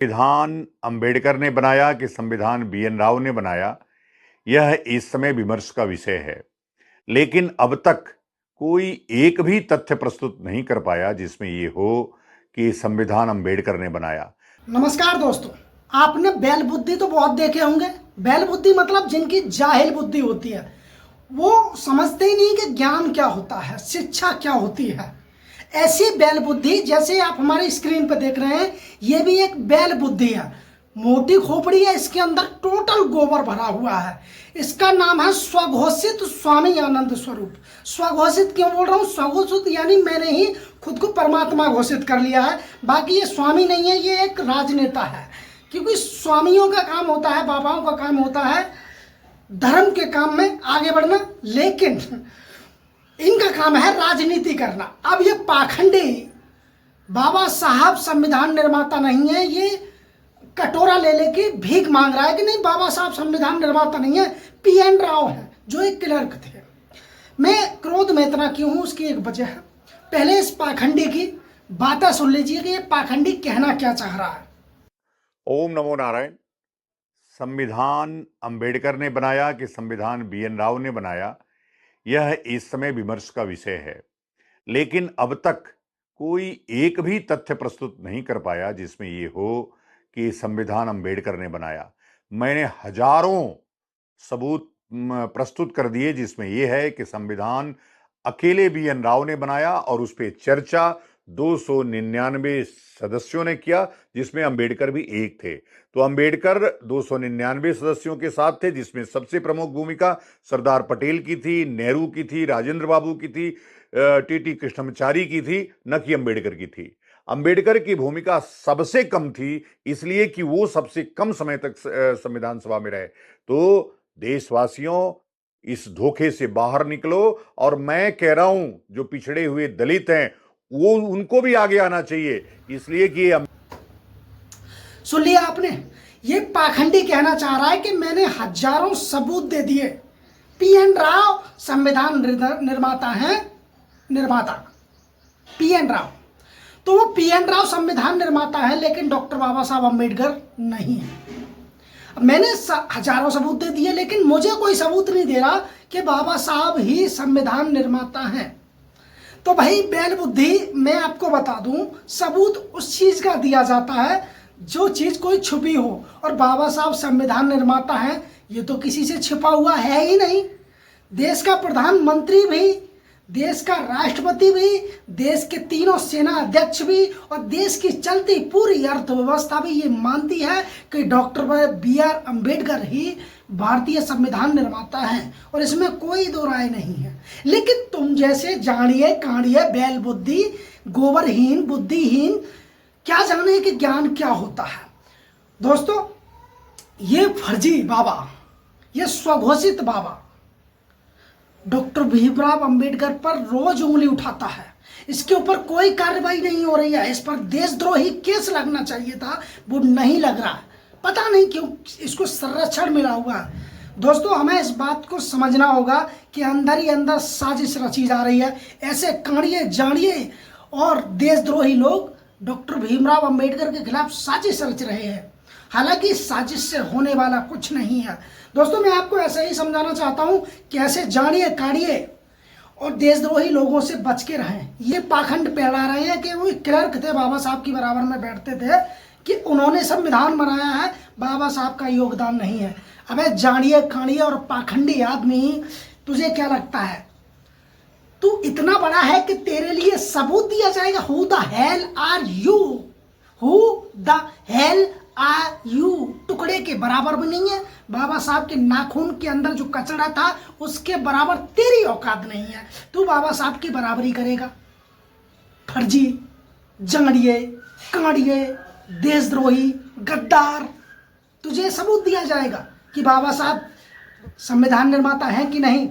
संविधान अंबेडकर ने बनाया कि संविधान बीएन राव ने बनाया, यह इस समय विमर्श का विषय है। लेकिन अब तक कोई एक भी तथ्य प्रस्तुत नहीं कर पाया जिसमें ये हो कि संविधान अंबेडकर ने बनाया। नमस्कार दोस्तों, आपने बैल बुद्धि तो बहुत देखे होंगे। बैल बुद्धि मतलब जिनकी जाहिल बुद्धि होती है, वो समझते ही नहीं कि ज्ञान क्या होता है, शिक्षा क्या होती है। ऐसी बैल बुद्धि जैसे आप हमारी स्क्रीन पर देख रहे हैं, ये भी एक बैल बुद्धि है। मोटी खोपड़ी है, इसके अंदर टोटल गोबर भरा हुआ है। इसका नाम है स्वघोषित स्वामी आनंद स्वरूप। स्वघोषित क्यों बोल रहा हूँ? स्वघोषित यानी मैंने ही खुद को परमात्मा घोषित कर लिया है। बाकी ये स्वामी नहीं है, ये एक राजनेता है। क्योंकि स्वामियों का काम होता है, बाबाओं का काम होता है धर्म के काम में आगे बढ़ना, लेकिन इनका काम है राजनीति करना। अब ये पाखंडी बाबा साहब संविधान निर्माता नहीं है, ये कटोरा ले लेके भीख मांग रहा है कि नहीं बाबा साहब संविधान निर्माता नहीं है, पीएन राव है जो एक क्लर्क थे। मैं क्रोध में इतना क्यों हूं, उसकी एक वजह है। पहले इस पाखंडी की बातें सुन लीजिए कि ये पाखंडी कहना क्या चाह रहा है। ओम नमो नारायण। संविधान अंबेडकर ने बनाया कि संविधान बीएन राव ने बनाया, यह इस समय विमर्श का विषय है। लेकिन अब तक कोई एक भी तथ्य प्रस्तुत नहीं कर पाया जिसमें ये हो कि संविधान अंबेडकर ने बनाया। मैंने हजारों सबूत प्रस्तुत कर दिए जिसमें यह है कि संविधान अकेले बीएन राव ने बनाया और उस पर चर्चा 299 सदस्यों ने किया, जिसमें अंबेडकर भी एक थे। तो अंबेडकर 299 सदस्यों के साथ थे, जिसमें सबसे प्रमुख भूमिका सरदार पटेल की थी, नेहरू की थी, राजेंद्र बाबू की थी, टीटी कृष्णमाचारी की थी, न कि अंबेडकर की थी। अंबेडकर की भूमिका सबसे कम थी, इसलिए कि वो सबसे कम समय तक संविधान सभा में रहे। तो देशवासियों, इस धोखे से बाहर निकलो। और मैं कह रहा हूं, जो पिछड़े हुए दलित हैं, वो उनको भी आगे आना चाहिए, इसलिए कि सुन लिया आपने? ये पाखंडी कहना चाह रहा है कि मैंने हजारों सबूत दे दिए, पीएन राव संविधान निर्माता हैं। निर्माता पीएन राव, तो वो पीएन राव संविधान निर्माता है, लेकिन डॉक्टर बाबा साहब अंबेडकर नहीं है। मैंने हजारों सबूत दे दिए, लेकिन मुझे कोई सबूत नहीं दे रहा कि बाबा साहब ही संविधान निर्माता हैं। तो भाई बैल बुद्धि, मैं आपको बता दूं, सबूत उस चीज का दिया जाता है जो चीज कोई छुपी हो, और बाबा साहब संविधान निर्माता हैं ये तो किसी से छिपा हुआ है ही नहीं। देश का प्रधानमंत्री भी, देश का राष्ट्रपति भी, देश के तीनों सेना अध्यक्ष भी, और देश की चलती पूरी अर्थव्यवस्था भी ये मानती है कि डॉक्टर बी.आर. अंबेडकर ही भारतीय संविधान निर्माता है, और इसमें कोई दो राय नहीं है। लेकिन तुम जैसे जानिए कानिए बैल बुद्धि, गोबरहीन बुद्धिहीन, क्या जाने कि ज्ञान क्या होता है। दोस्तों, ये फर्जी बाबा, ये स्वघोषित बाबा डॉक्टर भीमराव अंबेडकर पर रोज उंगली उठाता है। इसके ऊपर कोई कार्रवाई नहीं हो रही है। इस पर देशद्रोही केस लगना चाहिए था, वो नहीं लग रहा है। पता नहीं क्यों इसको संरक्षण मिला हुआ है। दोस्तों, हमें इस बात को समझना होगा कि अंदर ही अंदर साजिश रची जा रही है। ऐसे काड़िए जानिए और देशद्रोही लोग डॉक्टर भीमराव अंबेडकर के खिलाफ साजिश रच रहे हैं। हालांकि साजिश से होने वाला कुछ नहीं है। दोस्तों, मैं आपको ऐसे ही समझाना चाहता हूं कि ऐसे जानिए काढ़िए और देशद्रोही लोगों से बच के रहें। ये पाखंड फैला रहे हैं कि वो क्लर्क थे, बाबा साहब की बराबर में बैठते थे, कि उन्होंने संविधान बनाया है, बाबा साहब का योगदान नहीं है। अबे जानिए काढ़िए और पाखंडी आदमी, तुझे क्या लगता है तू इतना बड़ा है कि तेरे लिए सबूत दिया जाएगा? Who the hell are you? Who the hell are you? टुकड़े के बराबर भी नहीं है। बाबा साहब के नाखून के अंदर जो कचरा था उसके बराबर तेरी औकात नहीं है। तू बाबा साहब की बराबरी करेगा? फर्जी, जंगड़िए, कांडिए, देशद्रोही, गद्दार, तुझे सबूत दिया जाएगा कि बाबा साहब संविधान निर्माता हैं कि नहीं।